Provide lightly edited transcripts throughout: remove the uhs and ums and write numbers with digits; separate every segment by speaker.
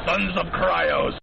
Speaker 1: Sons of Kryos.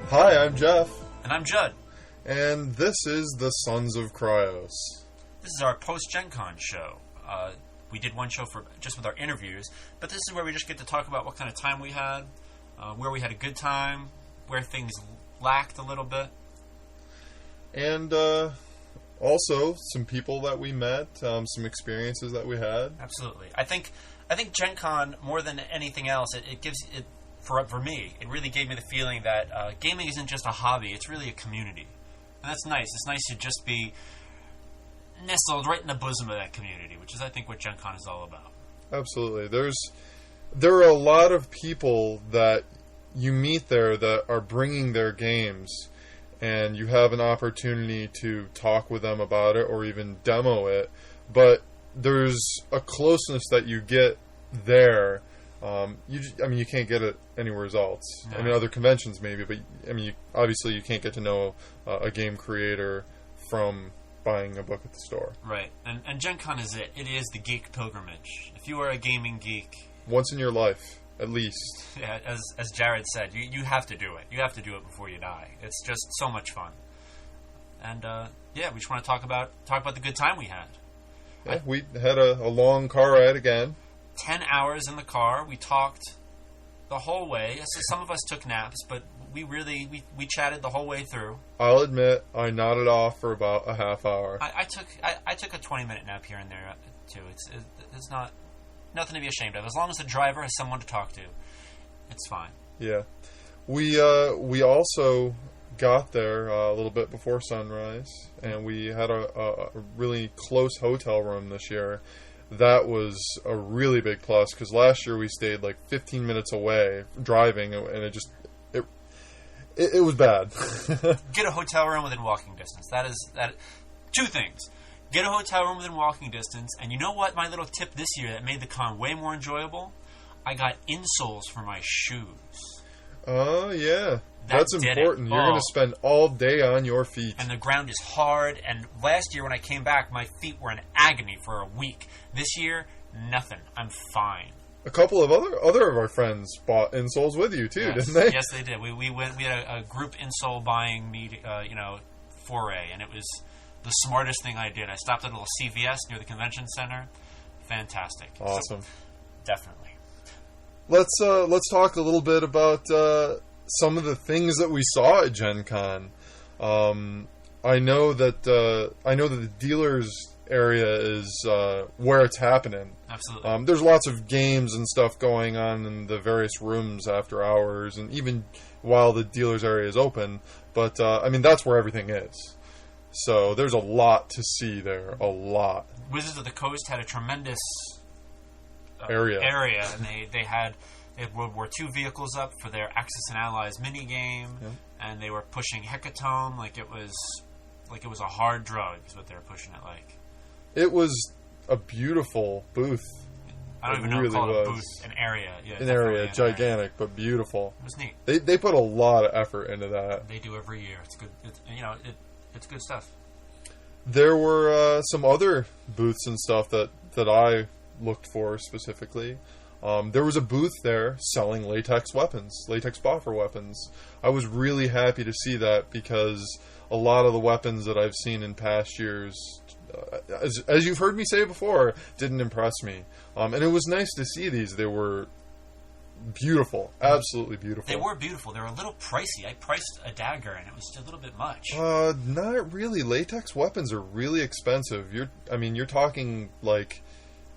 Speaker 2: Hi, I'm Jeff.
Speaker 3: And I'm Judd.
Speaker 2: And this is the Sons of Kryos.
Speaker 3: This is our post-GenCon show. We did one show for just with our interviews, but this is where we just get to talk about what kind of time we had, where we had a good time, where things lacked a little bit.
Speaker 2: And also some people that we met, some experiences that we had.
Speaker 3: Absolutely. I think GenCon, more than anything else, it gives it for me, it really gave me the feeling that gaming isn't just a hobby, it's really a community. And that's nice. It's nice to just be nestled right in the bosom of that community, which is, I think, what GenCon is all about.
Speaker 2: Absolutely. There are a lot of people that you meet there that are bringing their games, and you have an opportunity to talk with them about it or even demo it, but there's a closeness that you get there. You can't get it anywhere else. No. I mean, other conventions maybe, but obviously you can't get to know a game creator from buying a book at the store.
Speaker 3: Right, and GenCon is it. It is the geek pilgrimage. If you are a gaming geek,
Speaker 2: once in your life, at least.
Speaker 3: Yeah, as Jared said, you have to do it. You have to do it before you die. It's just so much fun. And we just want to talk about the good time we had.
Speaker 2: Yeah, we had a long car ride again.
Speaker 3: 10 hours in the car. We talked the whole way. So some of us took naps, but we chatted the whole way through.
Speaker 2: I'll admit, I nodded off for about a half hour.
Speaker 3: I took a 20-minute nap here and there too. It's not nothing to be ashamed of. As long as the driver has someone to talk to, it's fine.
Speaker 2: Yeah, we also got there a little bit before sunrise, and we had a really close hotel room this year. That was a really big plus, because last year we stayed like 15 minutes away driving, and it was bad.
Speaker 3: Get a hotel room within walking distance. That two things. Get a hotel room within walking distance, and you know what? My little tip this year that made the con way more enjoyable? I got insoles for my shoes.
Speaker 2: Oh, yeah. That's important. You're going to spend all day on your feet.
Speaker 3: And the ground is hard. And last year when I came back, my feet were in agony for a week. This year, nothing. I'm fine.
Speaker 2: A couple of other of our friends bought insoles with you, too, didn't they?
Speaker 3: Yes, they did. We had a group insole buying foray, and it was the smartest thing I did. I stopped at a little CVS near the convention center. Fantastic.
Speaker 2: Awesome.
Speaker 3: So, definitely.
Speaker 2: Let's talk a little bit about some of the things that we saw at GenCon. I know that the dealers area is where it's happening.
Speaker 3: Absolutely.
Speaker 2: There's lots of games and stuff going on in the various rooms after hours, and even while the dealers area is open. But that's where everything is. So there's a lot to see there. A lot.
Speaker 3: Wizards of the Coast had a tremendous
Speaker 2: area,
Speaker 3: and they had World War II vehicles up for their Axis and Allies minigame, and they were pushing Hecatomb like it was a hard drug is what they were pushing it like.
Speaker 2: It was a beautiful booth.
Speaker 3: I don't even know how to call it a booth. An area. Yeah,
Speaker 2: an area, gigantic, but beautiful.
Speaker 3: It was neat.
Speaker 2: They put a lot of effort into that.
Speaker 3: They do every year. It's good. It's good stuff.
Speaker 2: There were some other booths and stuff that I looked for specifically. There was a booth there selling latex boffer weapons. I was really happy to see that, because a lot of the weapons that I've seen in past years, as you've heard me say before, didn't impress me. And it was nice to see these. They were beautiful. Absolutely beautiful.
Speaker 3: They were beautiful. They were a little pricey. I priced a dagger, and it was a little bit much.
Speaker 2: Not really. Latex weapons are really expensive. You're talking like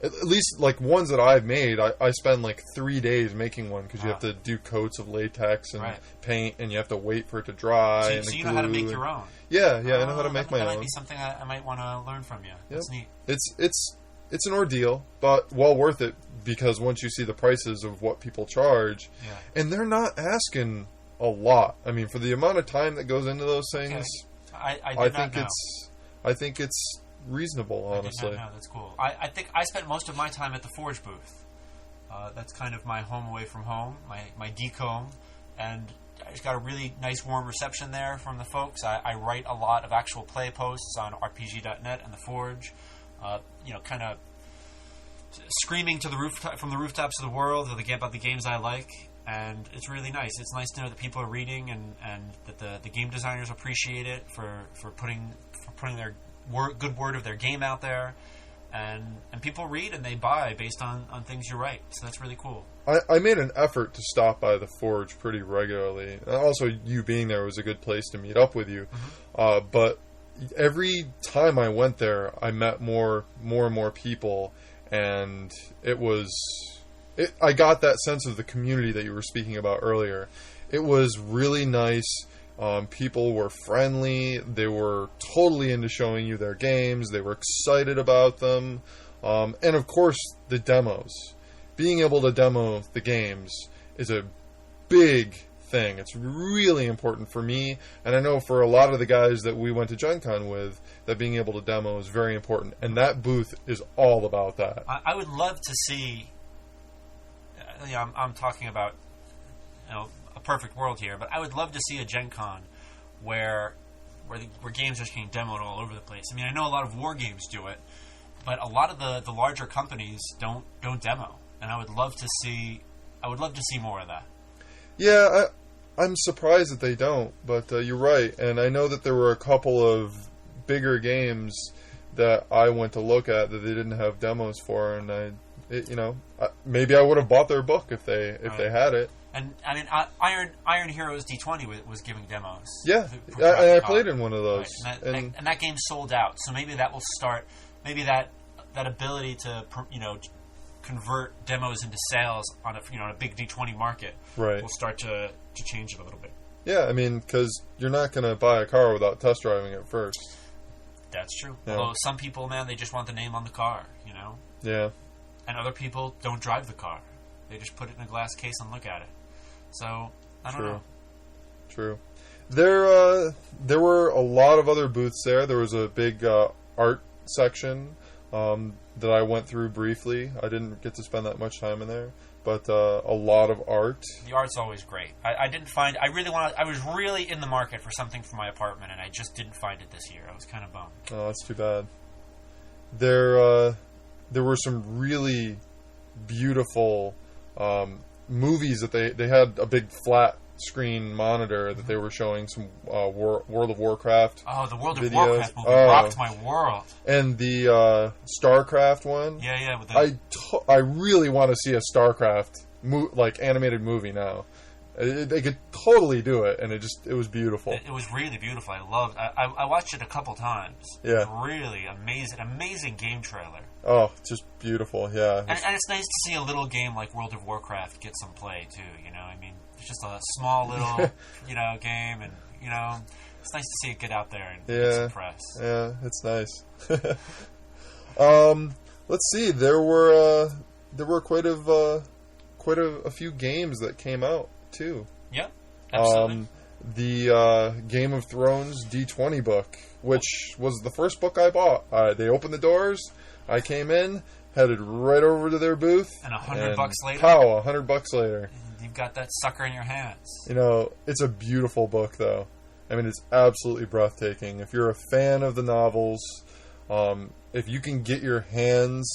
Speaker 2: at least like ones that I've made, I spend like 3 days making one because you have to do coats of latex and paint, and you have to wait for it to dry.
Speaker 3: So you know how to make your own.
Speaker 2: Yeah, I know how to make my own.
Speaker 3: That might be something I might want to learn from you. Yep. That's neat.
Speaker 2: It's an ordeal, but well worth it, because once you see the prices of what people charge, and they're not asking a lot. I mean, for the amount of time that goes into those things, I think it's reasonable, honestly.
Speaker 3: I did not know. That's cool. I think I spent most of my time at the Forge booth. That's kind of my home away from home, my decomb, and I just got a really nice warm reception there from the folks. I write a lot of actual play posts on RPG.net and the Forge, kind of screaming to from the rooftops of the world about the games I like, and it's really nice. It's nice to know that people are reading and that the game designers appreciate it for putting their good word of their game out there, and people read and they buy based on things you write. So that's really cool.
Speaker 2: I made an effort to stop by the Forge pretty regularly. Also, you being there was a good place to meet up with you. But every time I went there, I met more and more people, and I got that sense of the community that you were speaking about earlier. It was really nice. People were friendly. They were totally into showing you their games. They were excited about them. And of course, the demos. Being able to demo the games is a big thing. It's really important for me, and I know for a lot of the guys that we went to GenCon with, that being able to demo is very important, and that booth is all about that.
Speaker 3: I would love to see, I'm talking about a perfect world here, but I would love to see a GenCon where games are just getting demoed all over the place. I mean, I know a lot of war games do it, but a lot of the larger companies don't demo, and I would love to see more of that.
Speaker 2: Yeah, I'm surprised that they don't, but you're right. And I know that there were a couple of bigger games that I went to look at that they didn't have demos for, and maybe I would have bought their book if they had it.
Speaker 3: And I mean, Iron Heroes D20 was giving demos.
Speaker 2: Yeah, I played in one of those,
Speaker 3: right. And that game sold out. So maybe that will start. Maybe that ability to convert demos into sales on a big D20 market will start to change it a little bit.
Speaker 2: Yeah, I mean, because you're not going to buy a car without test driving it first.
Speaker 3: That's true. Yeah. Although some people, man, they just want the name on the car,
Speaker 2: Yeah.
Speaker 3: And other people don't drive the car. They just put it in a glass case and look at it. So, I don't know.
Speaker 2: True. There were a lot of other booths there. There was a big art section that I went through briefly. I didn't get to spend that much time in there, but a lot of art.
Speaker 3: The art's always great. I was really in the market for something for my apartment, and I just didn't find it this year. I was kind of bummed.
Speaker 2: Oh, that's too bad. There were some really beautiful movies that they had a big flat screen monitor that they were showing some World of Warcraft.
Speaker 3: Oh, the World
Speaker 2: videos.
Speaker 3: of Warcraft movie rocked my world.
Speaker 2: And the StarCraft one.
Speaker 3: Yeah.
Speaker 2: I really want to see a StarCraft animated movie now. They could totally do it, and it was beautiful.
Speaker 3: It was really beautiful. I watched it a couple times.
Speaker 2: Yeah.
Speaker 3: It was really amazing game trailer.
Speaker 2: Oh, just beautiful, yeah.
Speaker 3: And it's nice to see a little game like World of Warcraft get some play, too, I mean, it's just a small little, game, and, it's nice to see it get out there and get some press.
Speaker 2: Yeah, it's nice. Let's see, there were quite a few games that came out, too.
Speaker 3: Yeah, absolutely.
Speaker 2: The Game of Thrones D20 book, which was the first book I bought. They opened the doors, I came in, headed right over to their booth,
Speaker 3: and $100 later.
Speaker 2: Pow! $100 later.
Speaker 3: You've got that sucker in your hands.
Speaker 2: It's a beautiful book, though. I mean, it's absolutely breathtaking. If you're a fan of the novels, if you can get your hands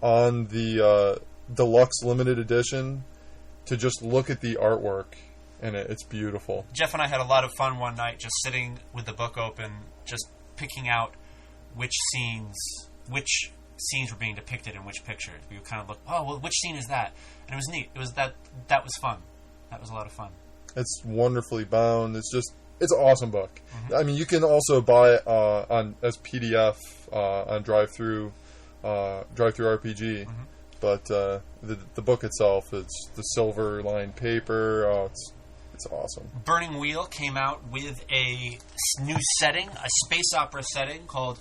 Speaker 2: on the deluxe limited edition, to just look at the artwork in it, it's beautiful.
Speaker 3: Jeff and I had a lot of fun one night, just sitting with the book open, just picking out which scenes were being depicted in which pictures. We would kind of look, which scene is that? And it was neat. It was that was fun. That was a lot of fun.
Speaker 2: It's wonderfully bound. It's an awesome book.
Speaker 3: Mm-hmm.
Speaker 2: I mean, you can also buy it as PDF on drive-through drive-through RPG.
Speaker 3: Mm-hmm.
Speaker 2: But the book itself, it's the silver-lined paper. Oh, it's awesome.
Speaker 3: Burning Wheel came out with a new setting, a space opera setting called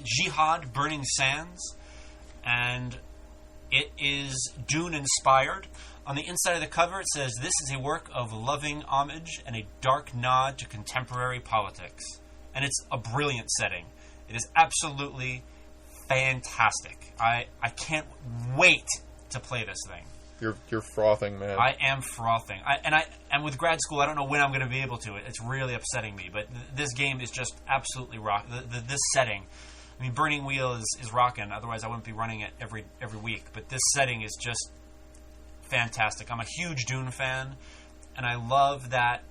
Speaker 3: Jihad Burning Sands, and it is Dune-inspired. On the inside of the cover, it says, "This is a work of loving homage and a dark nod to contemporary politics." And it's a brilliant setting. It is absolutely fantastic. I can't wait to play this thing.
Speaker 2: You're frothing, man.
Speaker 3: I am frothing. And with grad school, I don't know when I'm going to be able to. It's really upsetting me. But this game is just absolutely rock. This setting, I mean, Burning Wheel is rocking. Otherwise, I wouldn't be running it every week. But this setting is just fantastic. I'm a huge Dune fan, and I love that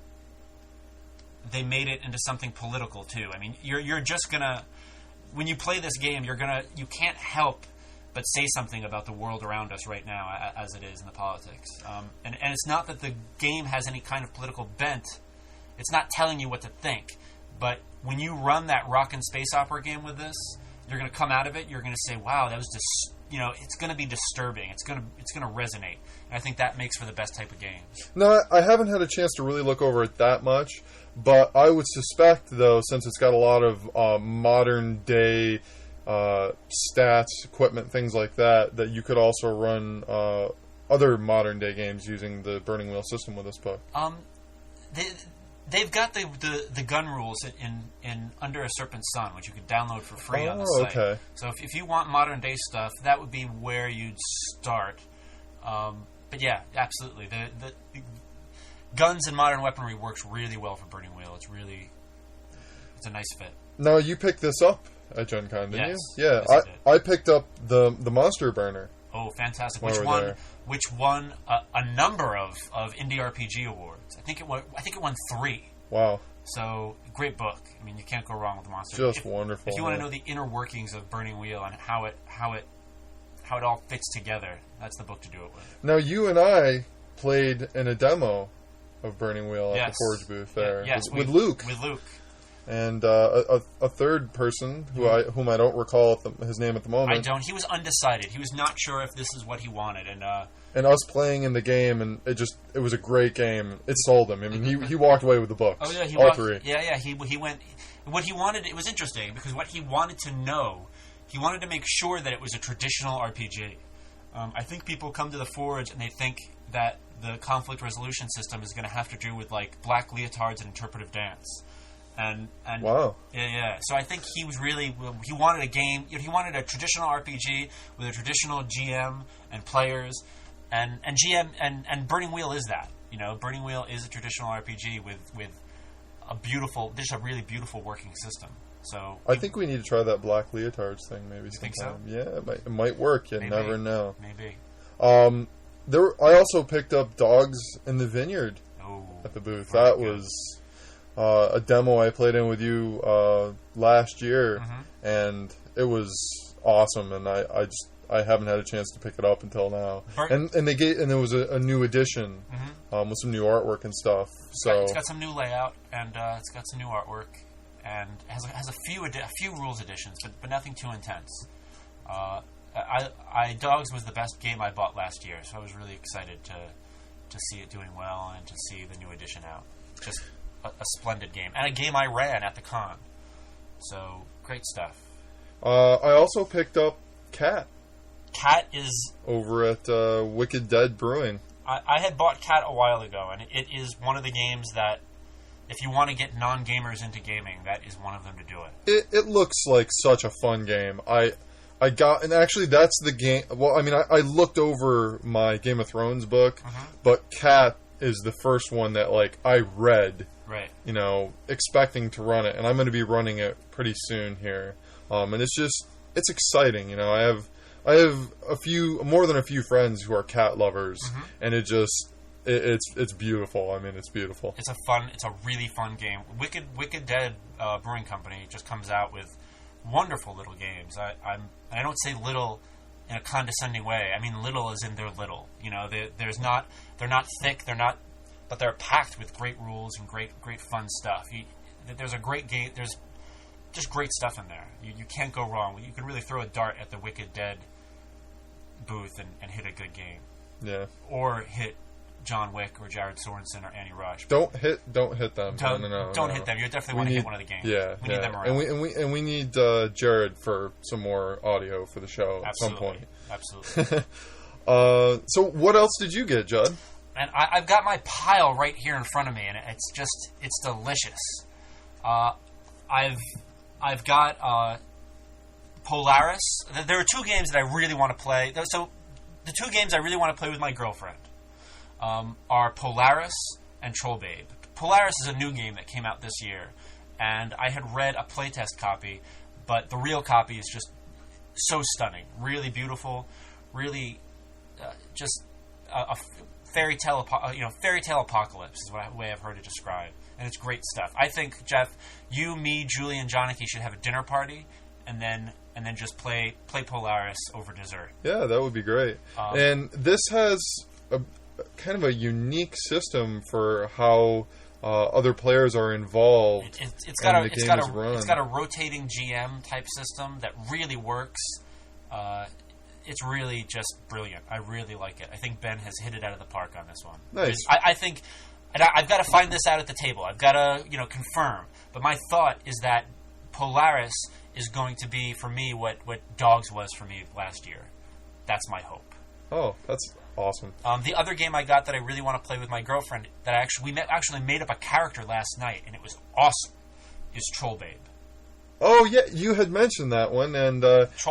Speaker 3: they made it into something political too. I mean, you're just gonna, when you play this game, you can't help but say something about the world around us right now as it is in the politics. And it's not that the game has any kind of political bent. It's not telling you what to think. But when you run that rock and space opera game with this, you're going to come out of it, you're going to say, wow, that was just, it's going to be disturbing. It's going to resonate. And I think that makes for the best type of games.
Speaker 2: No, I haven't had a chance to really look over it that much, but I would suspect, though, since it's got a lot of modern-day stats, equipment, things like that, that you could also run other modern-day games using the Burning Wheel system with this book.
Speaker 3: They've got the gun rules in Under a Serpent's Sun, which you can download for free on the site.
Speaker 2: Okay.
Speaker 3: So if you want modern day stuff, that would be where you'd start. But yeah, absolutely. The guns and modern weaponry works really well for Burning Wheel. It's a nice fit.
Speaker 2: Now, you picked this up at GenCon, didn't you? Yeah,
Speaker 3: yes,
Speaker 2: I picked up the Monster Burner.
Speaker 3: Oh, fantastic!
Speaker 2: While
Speaker 3: Which won a number of indie RPG awards. I think it won 3.
Speaker 2: Wow!
Speaker 3: So great book. I mean, you can't go wrong with the Monster.
Speaker 2: Just wonderful.
Speaker 3: If you want to know the inner workings of Burning Wheel and how it all fits together, that's the book to do it with.
Speaker 2: Now, you and I played in a demo of Burning Wheel at the Forge booth there.
Speaker 3: Yes,
Speaker 2: with Luke.
Speaker 3: With Luke.
Speaker 2: And a third person whom I don't recall his name at the moment.
Speaker 3: I don't. He was undecided. He was not sure if this is what he wanted,
Speaker 2: and us playing in the game, and it was a great game. It sold him. I mean, he walked away with the books.
Speaker 3: Oh yeah,
Speaker 2: all 3.
Speaker 3: Yeah. He went. What he wanted. It was interesting because what he wanted to know, he wanted to make sure that it was a traditional RPG. I think people come to the Forge and they think that the conflict resolution system is going to have to do with like black leotards and interpretive dance. And
Speaker 2: wow.
Speaker 3: Yeah. So I think he wanted a game. He wanted a traditional RPG with a traditional GM and players, and GM and Burning Wheel is that. Burning Wheel is a traditional RPG with just a really beautiful working system. So
Speaker 2: I think we need to try that black leotards thing maybe sometime.
Speaker 3: Think so?
Speaker 2: Yeah, it might work. You never know.
Speaker 3: Maybe.
Speaker 2: I also picked up Dogs in the Vineyard at the booth. That was a demo I played in with you last year, and it was awesome. And I haven't had a chance to pick it up until now. And there was a new edition with some new artwork and stuff. So
Speaker 3: it's got some new layout and it's got some new artwork and has a few rules additions, but nothing too intense. Dogs was the best game I bought last year, so I was really excited to see it doing well and to see the new edition out. Just a splendid game. And a game I ran at the con. So, great stuff.
Speaker 2: I also picked up Cat.
Speaker 3: Cat is...
Speaker 2: over at Wicked Dead Brewing.
Speaker 3: I had bought Cat a while ago, and it is one of the games that, if you want to get non-gamers into gaming, that is one of them to do it.
Speaker 2: It looks like such a fun game. I got... and actually, that's the game... well, I mean, I looked over my Game of Thrones book, but Cat is the first one that, like, I read...
Speaker 3: right.
Speaker 2: Expecting to run it, and I'm going to be running it pretty soon here. And it's exciting. I have more than a few friends who are cat lovers, and it's beautiful. I mean, it's beautiful.
Speaker 3: It's a really fun game. Wicked Dead Brewing Company just comes out with wonderful little games. I don't say little in a condescending way. I mean little as in they're little. They're not thick. But they're packed with great rules and great fun stuff. There's a great game. There's just great stuff in there. You can't go wrong. You can really throw a dart at the Wicked Dead booth and hit a good game.
Speaker 2: Yeah.
Speaker 3: Or hit John Wick or Jared Sorensen or Annie Rush.
Speaker 2: Don't hit them.
Speaker 3: Don't
Speaker 2: No.
Speaker 3: hit them. You definitely want to hit one of the games.
Speaker 2: Yeah,
Speaker 3: we need them around.
Speaker 2: And we need Jared for some more audio for the show at some point.
Speaker 3: Absolutely.
Speaker 2: So what else did you get, Judd?
Speaker 3: And I've got my pile right here in front of me, and it's delicious. I've got Polaris. There are two games that I really want to play. So the two games I really want to play with my girlfriend are Polaris and Troll Babe. Polaris is a new game that came out this year, and I had read a playtest copy, but the real copy is just so stunning, really beautiful, really just a fairy tale apocalypse is the way I've heard it described, and it's great stuff. I think, Jeff, you, me, Julie, and Johnny should have a dinner party, and then just play Polaris over dessert.
Speaker 2: Yeah, that would be great. And this has a kind of a unique system for how other players are involved.
Speaker 3: It's got a rotating GM type system that really works. It's really just brilliant. I really like it. I think Ben has hit it out of the park on this one.
Speaker 2: Nice.
Speaker 3: I think, and I've got to find this out at the table. I've got to confirm. But my thought is that Polaris is going to be for me what Dogs was for me last year. That's my hope.
Speaker 2: Oh, that's awesome.
Speaker 3: The other game I got that I really want to play with my girlfriend that we actually made up a character last night, and it was awesome, is Troll Babe.
Speaker 2: Oh, yeah, you had mentioned that one, and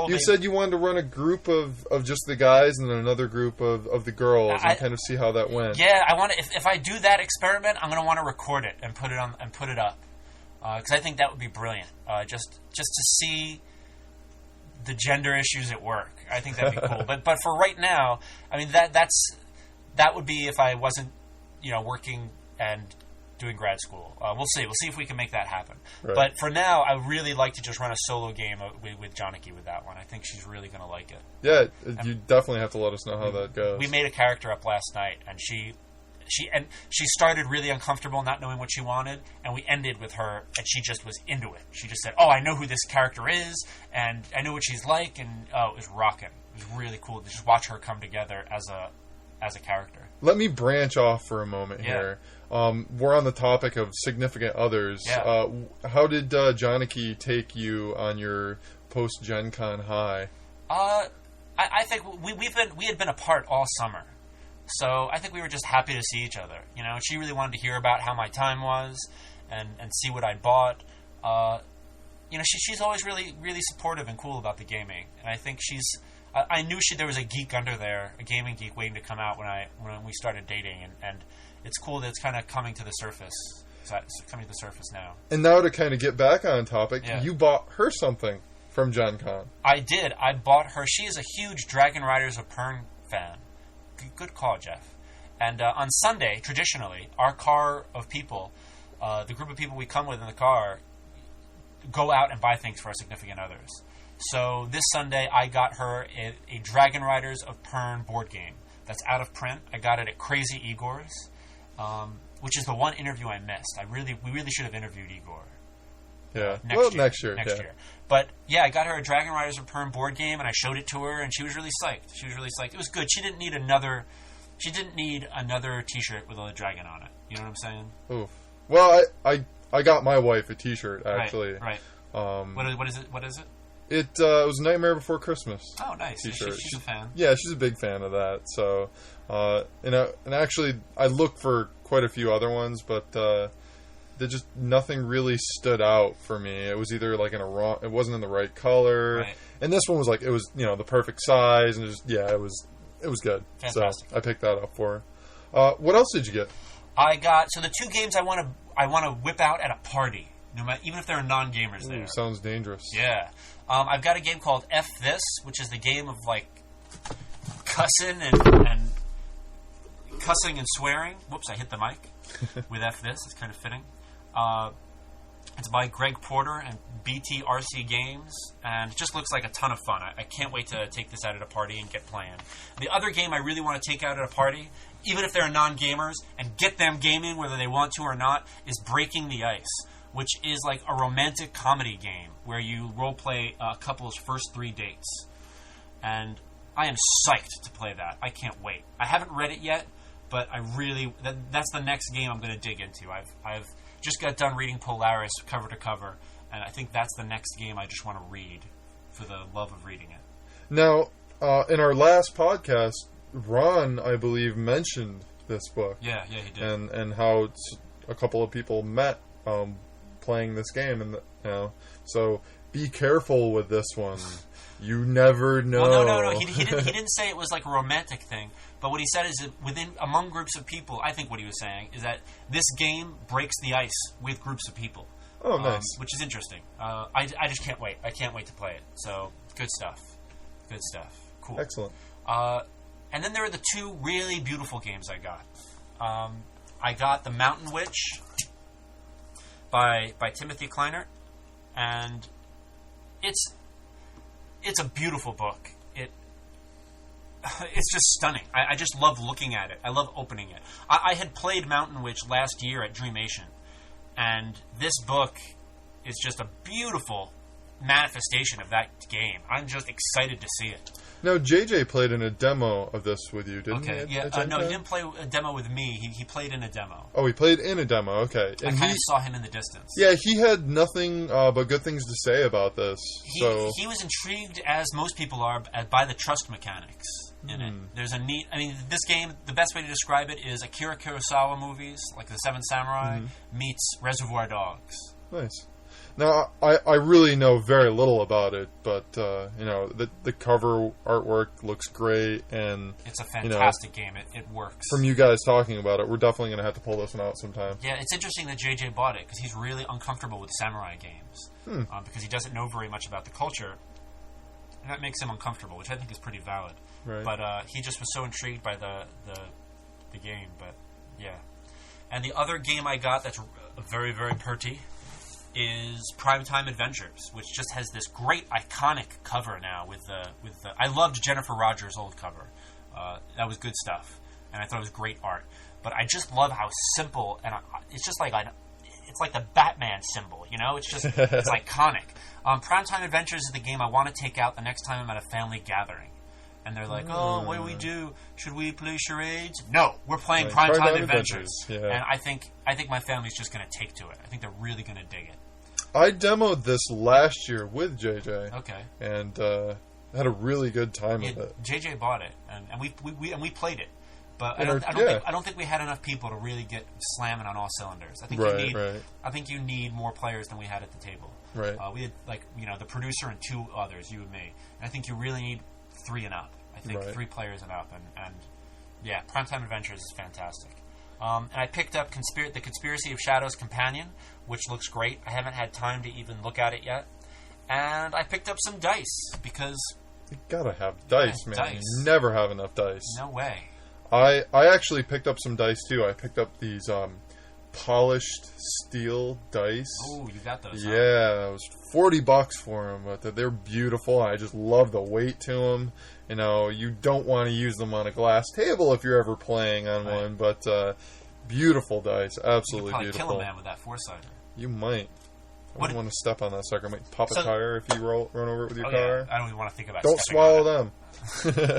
Speaker 2: you said you wanted to run a group of just the guys and then another group of the girls and kind of see how that went.
Speaker 3: Yeah, I want to. If I do that experiment, I'm going to want to record it and put it up because I think that would be brilliant. Just to see the gender issues at work, I think that'd be cool. But for right now, I mean that would be if I wasn't working and doing grad school. We'll see if we can make that happen.
Speaker 2: Right.
Speaker 3: But for now, I really like to just run a solo game with Johnny with that one. I think she's really going to like it.
Speaker 2: Yeah, you definitely have to let us know how that goes.
Speaker 3: We made a character up last night, and she started really uncomfortable, not knowing what she wanted, and we ended with her, and she just was into it. She just said, "Oh, I know who this character is, and I know what she's like," and it was rocking. It was really cool to just watch her come together as a character.
Speaker 2: Let me branch off for a moment here. We're on the topic of significant others.
Speaker 3: Yeah.
Speaker 2: How did Johnny take you on your post GenCon high?
Speaker 3: I think we had been apart all summer, so I think we were just happy to see each other. She really wanted to hear about how my time was and see what I bought. She's always really really supportive and cool about the gaming, and I think I knew there was a geek under there, a gaming geek waiting to come out when we started dating, and it's cool that it's kind of coming to the surface. It's coming to the surface now. And
Speaker 2: now to kind of get back on topic,
Speaker 3: yeah.
Speaker 2: You bought her something from GenCon.
Speaker 3: I did. I bought her. She is a huge Dragon Riders of Pern fan. Good call, Jeff. And on Sunday, traditionally, our car of people, the group of people we come with in the car, go out and buy things for our significant others. So this Sunday, I got her a Dragon Riders of Pern board game that's out of print. I got it at Crazy Igor's, which is the one interview I missed. We really should have interviewed Igor.
Speaker 2: Yeah, next year.
Speaker 3: Next year. But yeah, I got her a Dragon Riders of Pern board game, and I showed it to her, and she was really psyched. It was good. She didn't need another T-shirt with a dragon on it. You know what I'm saying?
Speaker 2: Oof. Well, I got my wife a T-shirt actually.
Speaker 3: Right. What is it?
Speaker 2: It was Nightmare Before Christmas.
Speaker 3: Oh, nice.
Speaker 2: T-shirt.
Speaker 3: She's a fan.
Speaker 2: Yeah, she's a big fan of that. So, and actually, I looked for quite a few other ones, but nothing really stood out for me. It was either like it wasn't in the right color,
Speaker 3: right.
Speaker 2: And this one was like it was the perfect size, and it was good.
Speaker 3: Fantastic.
Speaker 2: So I picked that up for her. What else did you get?
Speaker 3: I got the two games I want to whip out at a party, even if there are non-gamers there.
Speaker 2: Ooh, sounds dangerous.
Speaker 3: Yeah. I've got a game called F This, which is the game of like cussing and cussing and swearing. Whoops, I hit the mic with F This. It's kind of fitting. It's by Greg Porter and BTRC Games, and it just looks like a ton of fun. I can't wait to take this out at a party and get playing. The other game I really want to take out at a party, even if they're non-gamers, and get them gaming whether they want to or not, is Breaking the Ice, which is like a romantic comedy game where you role-play a couple's first 3 dates. And I am psyched to play that. I can't wait. I haven't read it yet, but I really... That's the next game I'm going to dig into. I've just got done reading Polaris cover to cover, and I think that's the next game I just want to read for the love of reading it.
Speaker 2: Now, in our last podcast, Ron, I believe, mentioned this book.
Speaker 3: Yeah, he did.
Speaker 2: And how a couple of people met playing this game, and so be careful with this one. You never know.
Speaker 3: Well, no. He didn't say it was like a romantic thing. But what he said is that among groups of people, I think what he was saying is that this game breaks the ice with groups of people.
Speaker 2: Oh, nice.
Speaker 3: Which is interesting. I just can't wait. I can't wait to play it. So, good stuff. Good stuff. Cool.
Speaker 2: Excellent.
Speaker 3: And then there are the 2 really beautiful games I got. I got The Mountain Witch by Timothy Kleinert, and it's a beautiful book. It's just stunning. I just love looking at it. I love opening it. I had played Mountain Witch last year at Dreamation, and this book is just a beautiful manifestation of that game. I'm just excited to see it.
Speaker 2: Now, JJ played in a demo of this with you, didn't he?
Speaker 3: No, he didn't play a demo with me. He played in a demo.
Speaker 2: Oh, he played in a demo, okay. And
Speaker 3: I kind of saw him in the distance.
Speaker 2: Yeah, he had nothing but good things to say about this.
Speaker 3: He was intrigued, as most people are, by the trust mechanics in it. There's a neat... I mean, this game, the best way to describe it is Akira Kurosawa movies, like The Seven Samurai, meets Reservoir Dogs.
Speaker 2: Nice. Now, I really know very little about it, but, the cover artwork looks great, and...
Speaker 3: It's a fantastic game. It works.
Speaker 2: From you guys talking about it, we're definitely going to have to pull this one out sometime.
Speaker 3: Yeah, it's interesting that JJ bought it, because he's really uncomfortable with samurai games, because he doesn't know very much about the culture, and that makes him uncomfortable, which I think is pretty valid.
Speaker 2: Right.
Speaker 3: But he just was so intrigued by the game, but, yeah. And the other game I got that's very, very pretty is Primetime Adventures, which just has this great iconic cover now with the I loved Jennifer Rogers' old cover. That was good stuff, and I thought it was great art. But I just love how simple, and it's just like it's like the Batman symbol, It's just it's iconic. Primetime Adventures is the game I want to take out the next time I'm at a family gathering. And they're like, oh, what do we do? Should we play charades? No, we're playing Primetime Adventures. Yeah. And I think my family's just going to take to it. I think they're really going to dig it.
Speaker 2: I demoed this last year with JJ.
Speaker 3: Okay.
Speaker 2: And had a really good time with it.
Speaker 3: JJ bought it, and we played it. But I don't think we had enough people to really get slamming on all cylinders. I think I think you need more players than we had at the table.
Speaker 2: Right.
Speaker 3: We had the producer and 2 others, you and me. And I think you really need 3 and up. I think 3 players and up, and yeah, Primetime Adventures is fantastic. And I picked up the Conspiracy of Shadows Companion, which looks great. I haven't had time to even look at it yet. And I picked up some dice, because...
Speaker 2: You gotta have dice, man. Dice. You never have enough dice.
Speaker 3: No way.
Speaker 2: I actually picked up some dice, too. I picked up these polished steel dice.
Speaker 3: Oh, you got those,
Speaker 2: Yeah, it was $40 for them, but they're beautiful. I just love the weight to them. You don't want to use them on a glass table if you're ever playing on one, but beautiful dice, absolutely
Speaker 3: beautiful. You could
Speaker 2: beautiful.
Speaker 3: kill a man with that 4-sider.
Speaker 2: You might. I wouldn't want to step on that sucker. I might pop a tire if you run over it with your car.
Speaker 3: Yeah. I don't even want to think about it.
Speaker 2: Don't swallow them.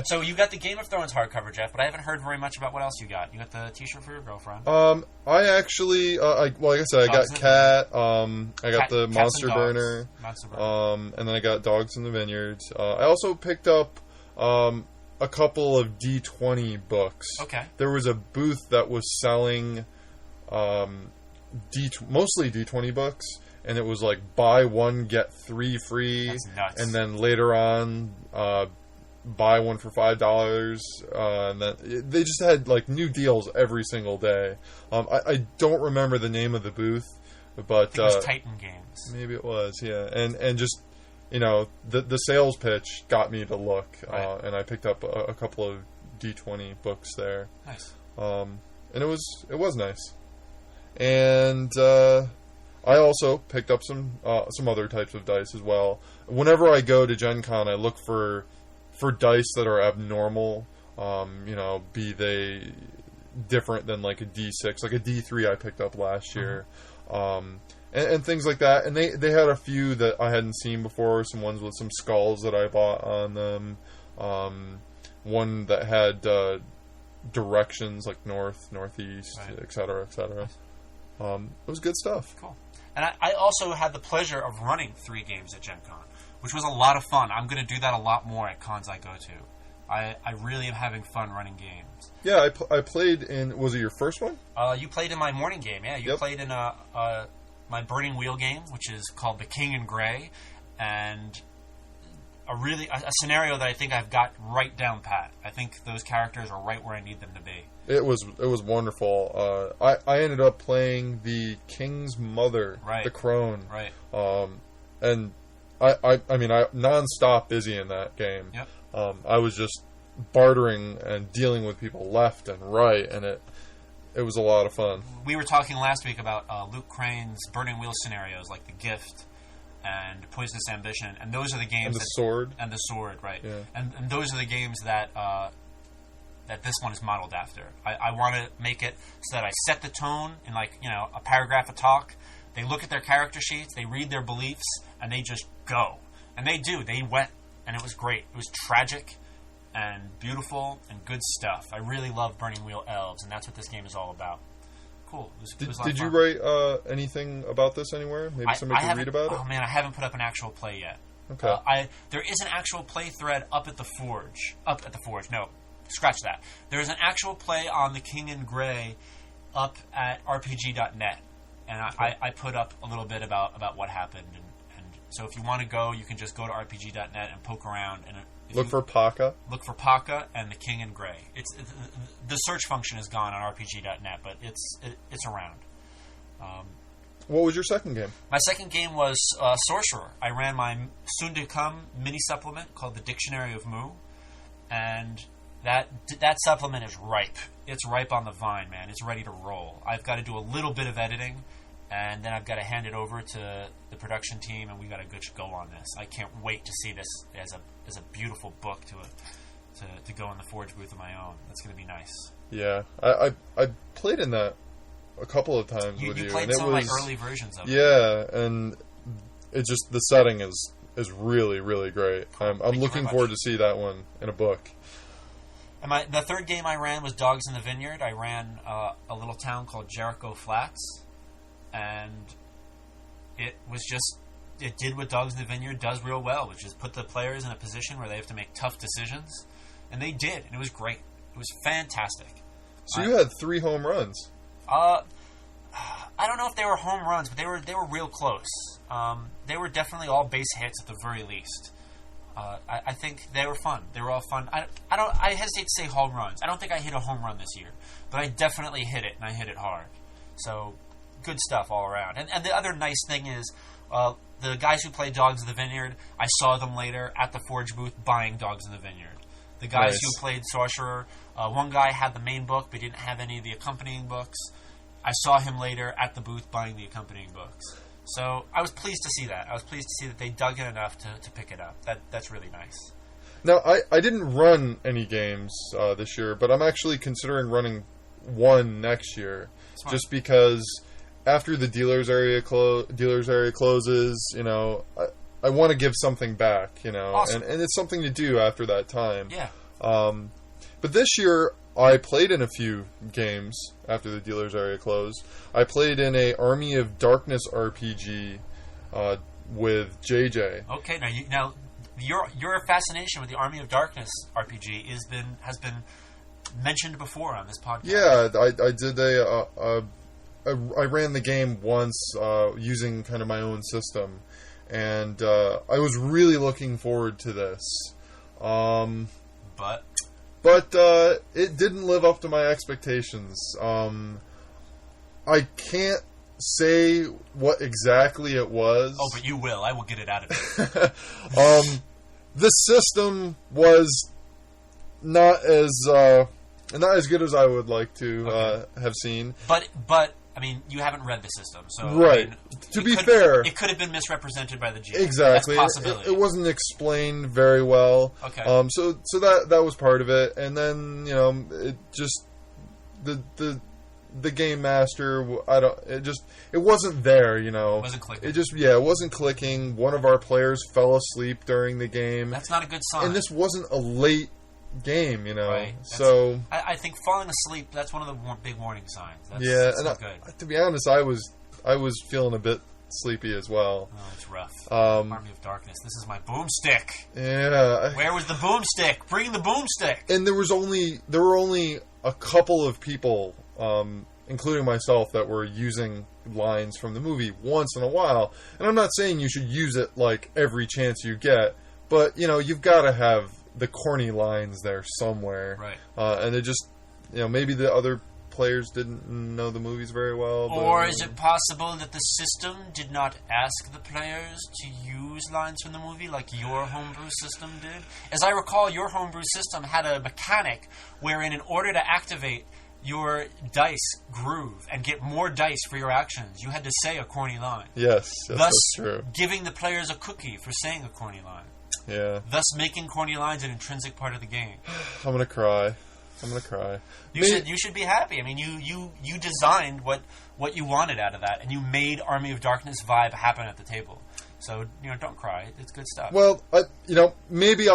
Speaker 3: So you got the Game of Thrones hardcover, Jeff, but I haven't heard very much about what else you got. You got the T-shirt for your girlfriend.
Speaker 2: I actually, like I said, I got Cat. I got the Monster Burner. And then I got Dogs in the Vineyards. I also picked up a couple of D20 books.
Speaker 3: Okay.
Speaker 2: There was a booth that was selling mostly D20 books, and it was like buy 1 get 3 free.
Speaker 3: That's nuts.
Speaker 2: And then later on, buy 1 for $5. And then they just had like new deals every single day. I don't remember the name of the booth, but
Speaker 3: I think it was Titan Games.
Speaker 2: Maybe it was, yeah. And just the sales pitch got me to look, and I picked up a couple of D20 books there.
Speaker 3: Nice.
Speaker 2: And it was nice. And I also picked up some other types of dice as well. Whenever I go to GenCon, I look for dice that are abnormal. Be they different than like a D6, like a D3 I picked up last year. and things like that. And they had a few that I hadn't seen before. Some ones with some skulls that I bought on them. One that had directions like north, northeast,
Speaker 3: right.
Speaker 2: etc., etc. It was good stuff.
Speaker 3: Cool. And I also had the pleasure of running 3 games at GenCon, which was a lot of fun. I'm going to do that a lot more at cons I go to. I really am having fun running games.
Speaker 2: Yeah, I played in... Was it your first one?
Speaker 3: You played in my morning game, yeah. You played in my Burning Wheel game, which is called The King in Grey, and a scenario that I think I've got right down pat. I think those characters are right where I need them to be.
Speaker 2: It was wonderful. I ended up playing the King's Mother,
Speaker 3: right.
Speaker 2: the Crone.
Speaker 3: Right.
Speaker 2: And I mean, non-stop busy in that game.
Speaker 3: Yep.
Speaker 2: I was just bartering and dealing with people left and right, and it was a lot of fun.
Speaker 3: We were talking last week about Luke Crane's Burning Wheel scenarios, like The Gift and Poisonous Ambition, and those are the games...
Speaker 2: And the Sword.
Speaker 3: And the Sword, right.
Speaker 2: Yeah.
Speaker 3: And those are the games that that this one is modeled after. I want to make it so that I set the tone in, like, a paragraph of talk. They look at their character sheets, they read their beliefs, and they just go. And they do. They went, and it was great. It was tragic and beautiful and good stuff. I really love Burning Wheel Elves, and that's what this game is all about. Cool. It was a lot of fun.
Speaker 2: Did you write anything about this anywhere? Maybe somebody could read about it?
Speaker 3: Oh, man, I haven't put up an actual play yet.
Speaker 2: Okay.
Speaker 3: There is an actual play thread up at the Forge. No, scratch that. There is an actual play on The King in Grey up at rpg.net. And I put up a little bit about what happened. And so if you want to go, you can just go to rpg.net and poke around. And
Speaker 2: look for Paka.
Speaker 3: Look for Paka and The King in Grey. The search function is gone on rpg.net, but it's around.
Speaker 2: What was your second game?
Speaker 3: My second game was Sorcerer. I ran my soon-to-come mini-supplement called The Dictionary of Mu. And that supplement is ripe. It's ripe on the vine, man. It's ready to roll. I've got to do a little bit of editing, and then I've got to hand it over to the production team, and we've got to go on this. I can't wait to see this as a beautiful book to go in the Forge booth of my own. That's going to be nice.
Speaker 2: Yeah. I played in that a couple of times with you.
Speaker 3: You played
Speaker 2: and
Speaker 3: some of my early versions of it.
Speaker 2: Yeah, and it just, the setting is really, really great. I'm looking forward to see that one in a book.
Speaker 3: And the third game I ran was Dogs in the Vineyard. I ran a little town called Jericho Flats, and it did what Dogs in the Vineyard does real well, which is put the players in a position where they have to make tough decisions, and they did, and it was great. It was fantastic.
Speaker 2: So you had 3 home runs.
Speaker 3: I don't know if they were home runs, but they were real close. They were definitely all base hits at the very least. I think they were fun. They were all fun. I hesitate to say home runs. I don't think I hit a home run this year, but I definitely hit it, and I hit it hard. So, good stuff all around. And the other nice thing is, the guys who play Dogs in the Vineyard, I saw them later at the Forge booth buying Dogs in the Vineyard. The guys who played Sorcerer, one guy had the main book, but didn't have any of the accompanying books. I saw him later at the booth buying the accompanying books. So I was pleased to see that. I was pleased to see that they dug in enough to pick it up. That's really nice.
Speaker 2: Now, I didn't run any games this year, but I'm actually considering running one next year. Smart. Just because after the dealers area closes, I want to give something back,
Speaker 3: Awesome.
Speaker 2: and it's something to do after that time.
Speaker 3: Yeah.
Speaker 2: But this year, I played in a few games after the dealer's area closed. I played in a Army of Darkness RPG with JJ.
Speaker 3: Okay, now your fascination with the Army of Darkness RPG has been mentioned before on this podcast.
Speaker 2: Yeah, I did I ran the game once using kind of my own system, and I was really looking forward to this. But it didn't live up to my expectations. I can't say what exactly it was.
Speaker 3: Oh, but you will. I will get it out of you.
Speaker 2: The system was not as good as I would like to have seen.
Speaker 3: But I mean, you haven't read the system, so
Speaker 2: right.
Speaker 3: I mean,
Speaker 2: to be fair,
Speaker 3: it could have been misrepresented by the GM.
Speaker 2: Exactly,
Speaker 3: that's a possibility.
Speaker 2: It wasn't explained very well.
Speaker 3: Okay.
Speaker 2: So that was part of it, and then it just the the game master, it wasn't there,
Speaker 3: It wasn't clicking.
Speaker 2: It wasn't clicking. One of our players fell asleep during the game.
Speaker 3: That's not a good sign.
Speaker 2: And this wasn't a late game,
Speaker 3: Right.
Speaker 2: So
Speaker 3: I think falling asleep, that's one of the big warning signs. That's not good.
Speaker 2: To be honest, I was feeling a bit sleepy as well.
Speaker 3: Oh, it's rough. Army of Darkness. This is my boomstick.
Speaker 2: Yeah.
Speaker 3: Where was the boomstick? Bring the boomstick.
Speaker 2: And there were only a couple of people, including myself, that were using lines from the movie once in a while. And I'm not saying you should use it like every chance you get, but you've got to have the corny lines there somewhere.
Speaker 3: Right.
Speaker 2: And it just, maybe the other players didn't know the movies very well.
Speaker 3: Or is it possible that the system did not ask the players to use lines from the movie like your homebrew system did? As I recall, your homebrew system had a mechanic wherein in order to activate your dice groove and get more dice for your actions, you had to say a corny line.
Speaker 2: Yes,
Speaker 3: thus
Speaker 2: that's true.
Speaker 3: Giving the players a cookie for saying a corny line.
Speaker 2: Yeah.
Speaker 3: Thus making corny lines an intrinsic part of the game.
Speaker 2: I'm gonna cry.
Speaker 3: You should be happy. I mean, you designed what you wanted out of that, and you made Army of Darkness vibe happen at the table. So don't cry. It's good stuff.
Speaker 2: Well, maybe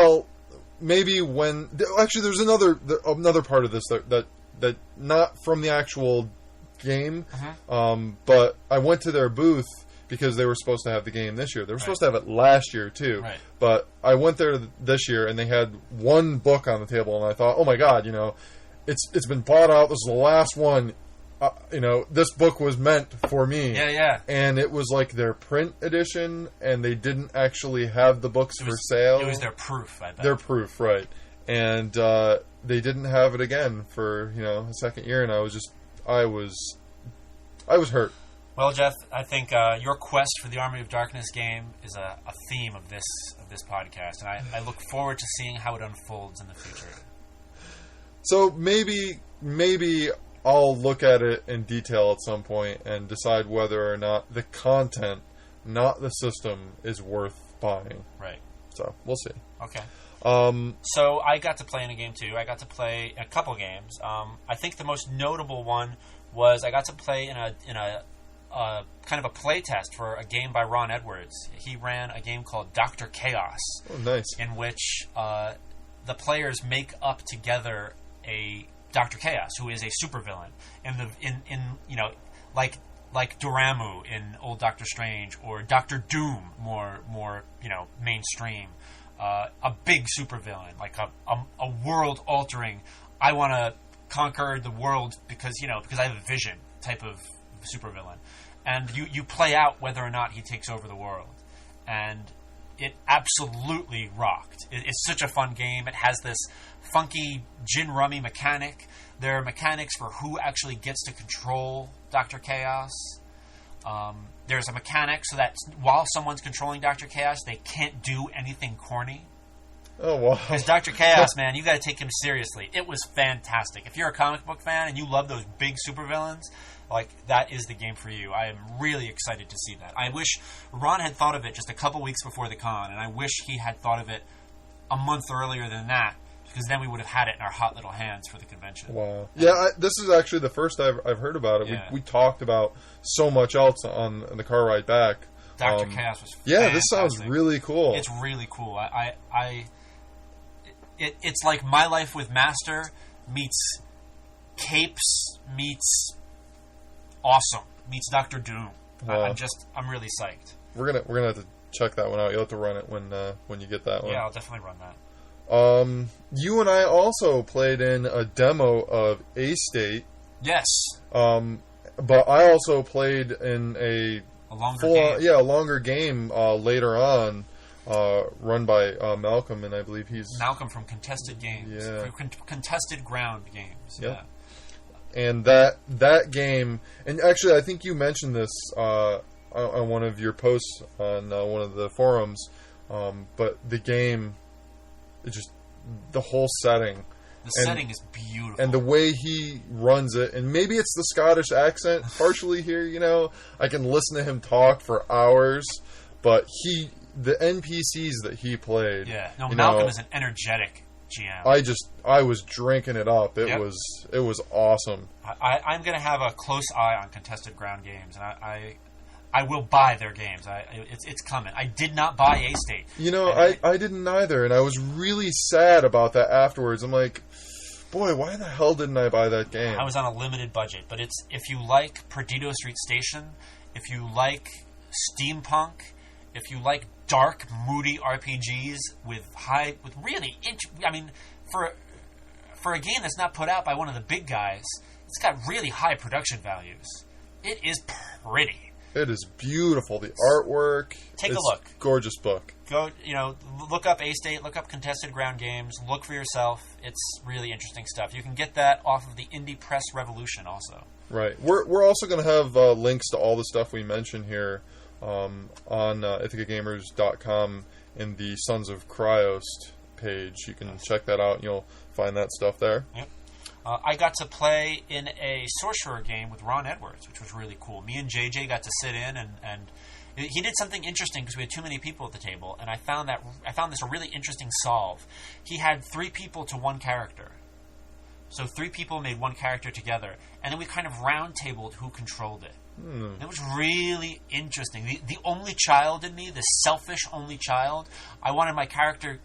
Speaker 2: when actually there's another part of this that not from the actual game, but I went to their booth because they were supposed to have the game this year. They were supposed to have it last year too.
Speaker 3: Right.
Speaker 2: But I went there this year and they had one book on the table and I thought, oh my god, it's been bought out. This is the last one. This book was meant for me.
Speaker 3: Yeah.
Speaker 2: And it was like their print edition, and they didn't actually have the books for sale.
Speaker 3: It was their proof, I bet.
Speaker 2: Their proof, right. And they didn't have it again for, a second year, and I was hurt.
Speaker 3: Well, Jeff, I think your quest for the Army of Darkness game is a theme of this podcast, and I look forward to seeing how it unfolds in the future.
Speaker 2: So maybe I'll look at it in detail at some point and decide whether or not the content, not the system, is worth buying.
Speaker 3: Right.
Speaker 2: So we'll see.
Speaker 3: Okay. So I got to play in a game too. I got to play a couple games. I think the most notable one was I got to play in a kind of a play test for a game by Ron Edwards. He ran a game called Dr. Chaos.
Speaker 2: Oh, nice.
Speaker 3: In which the players make up together a Dr. Chaos, who is a supervillain, like Dormammu in old Doctor Strange, or Doctor Doom, more mainstream. A big supervillain, like a world altering. I want to conquer the world because I have a vision type of supervillain, and you play out whether or not he takes over the world, and it absolutely rocked. It's such a fun game. It has this funky gin rummy mechanic. There are mechanics for who actually gets to control Dr. Chaos. There's a mechanic so that while someone's controlling Dr. Chaos, they can't do anything corny.
Speaker 2: Oh, wow.
Speaker 3: Because Dr. Chaos, man, you got to take him seriously. It was fantastic. If you're a comic book fan and you love those big supervillains, that is the game for you. I am really excited to see that. I wish Ron had thought of it just a couple weeks before the con, and I wish he had thought of it a month earlier than that, because then we would have had it in our hot little hands for the convention.
Speaker 2: Wow. Yeah, this is actually the first I've heard about it. Yeah. We talked about so much else on the car ride back.
Speaker 3: Dr. Chaos was fantastic.
Speaker 2: Yeah, this sounds really cool.
Speaker 3: It's really cool. It's like My Life with Master meets Capes meets Awesome meets Doctor Doom. Wow. I'm really psyched.
Speaker 2: We're gonna have to check that one out. You'll have to run it when you get that one.
Speaker 3: Yeah, I'll definitely run that.
Speaker 2: You and I also played in a demo of A-State.
Speaker 3: Yes.
Speaker 2: But I also played in a
Speaker 3: longer game.
Speaker 2: Yeah, a longer game later on, run by Malcolm, and I believe he's
Speaker 3: Malcolm from Contested Games.
Speaker 2: Yeah.
Speaker 3: Contested Ground Games.
Speaker 2: Yep.
Speaker 3: Yeah.
Speaker 2: And that game, and actually I think you mentioned this on one of your posts on one of the forums, but the game, the whole setting.
Speaker 3: The setting is beautiful.
Speaker 2: And the way he runs it, and maybe it's the Scottish accent partially here, I can listen to him talk for hours, but the NPCs that he played.
Speaker 3: Yeah. No, Malcolm is an energetic GM.
Speaker 2: I was drinking it up. It was awesome.
Speaker 3: I'm going to have a close eye on contested ground games, and I will buy their games. It's coming. I did not buy A-State.
Speaker 2: I didn't either, and I was really sad about that afterwards. I'm like, boy, why the hell didn't I buy that game?
Speaker 3: I was on a limited budget, but if you like Perdido Street Station, if you like steampunk, if you like dark, moody RPGs for a game that's not put out by one of the big guys, it's got really high production values. It is pretty.
Speaker 2: It is beautiful. The artwork.
Speaker 3: Take a look.
Speaker 2: Gorgeous book.
Speaker 3: Go, look up A-State, look up Contested Ground Games, look for yourself. It's really interesting stuff. You can get that off of the Indie Press Revolution also.
Speaker 2: Right. We're also going to have links to all the stuff we mentioned here on ithacagamers.com in the Sons of Kryos page. You can check that out and you'll find that stuff there.
Speaker 3: Yep. I got to play in a Sorcerer game with Ron Edwards, which was really cool. Me and JJ got to sit in, and he did something interesting because we had too many people at the table, and I found this a really interesting solve. He had 3 people to 1 character. So 3 people made 1 character together, and then we kind of round-tabled who controlled it. It was really interesting. The only child in me, the selfish only child, I wanted my character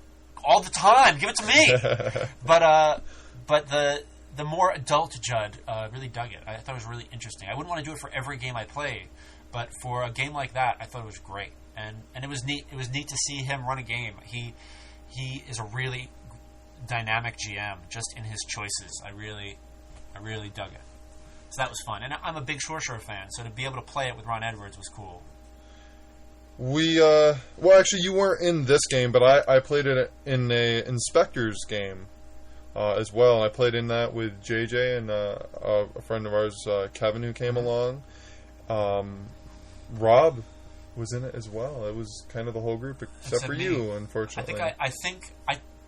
Speaker 3: all the time. Give it to me! But the more adult Judd really dug it. I thought it was really interesting. I wouldn't want to do it for every game I played, but for a game like that, I thought it was great. And it was neat. It was neat to see him run a game. He is a really dynamic GM, just in his choices. I really dug it. So that was fun. And I'm a big Sorcerer fan, so to be able to play it with Ron Edwards was cool.
Speaker 2: Well, actually, you weren't in this game, but I played it in a Inspectors game as well. And I played in that with JJ and a friend of ours, Kevin, who came along. Rob was in it as well. It was kind of the whole group, except for you, unfortunately.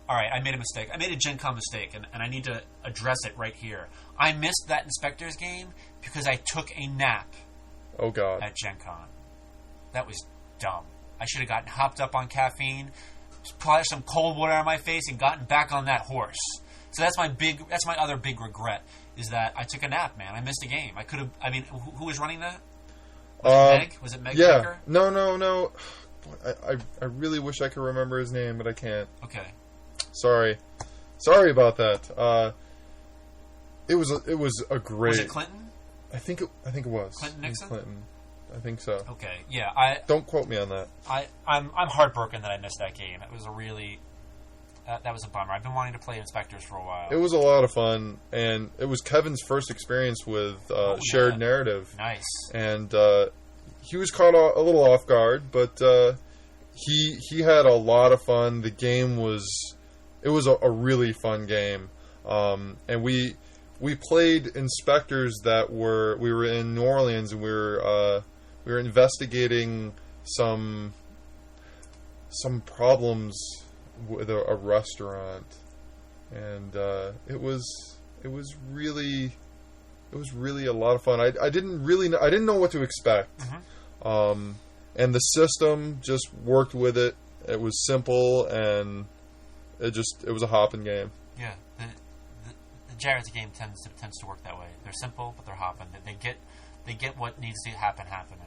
Speaker 3: All right, I made a mistake. I made a GenCon mistake, and I need to address it right here. I missed that Inspectors game because I took a nap.
Speaker 2: Oh, God.
Speaker 3: At GenCon. That was dumb. I should have gotten hopped up on caffeine, splashed some cold water on my face, and gotten back on that horse. So that's my other big regret, is that I took a nap, man. I missed a game. I could have... I mean, who was running that? Was it Meg? Was it Meg Baker?
Speaker 2: No. I really wish I could remember his name, but I can't.
Speaker 3: Okay.
Speaker 2: Sorry about that. It was a great...
Speaker 3: Was it Clinton?
Speaker 2: I think it was.
Speaker 3: Clinton Nixon?
Speaker 2: Clinton. I think so.
Speaker 3: Okay, yeah.
Speaker 2: Don't quote me on that.
Speaker 3: I'm heartbroken that I missed that game. It was a really... that was a bummer. I've been wanting to play Inspectors for a while.
Speaker 2: It was a lot of fun, and it was Kevin's first experience with shared narrative.
Speaker 3: Nice.
Speaker 2: And he was caught a little off guard, but he had a lot of fun. The game was... It was a really fun game. And we played Inspectors that we were in New Orleans, and we were investigating some problems with a restaurant, and it was really a lot of fun. I didn't know what to expect. Mm-hmm. And the system just worked with it. It was simple, and it was a hopping game.
Speaker 3: Yeah, the Jared's game tends to work that way. They're simple, but they're hopping. They get what needs to happen happening.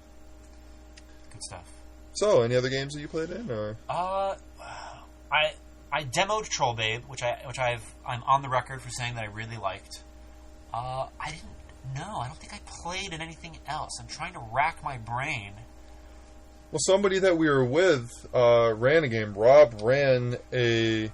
Speaker 3: Good stuff.
Speaker 2: So, any other games that you played in, or?
Speaker 3: I demoed Troll Babe, which I'm on the record for saying that I really liked. I didn't know. I don't think I played in anything else. I'm trying to rack my brain.
Speaker 2: Well, somebody that we were with ran a game. Rob ran a.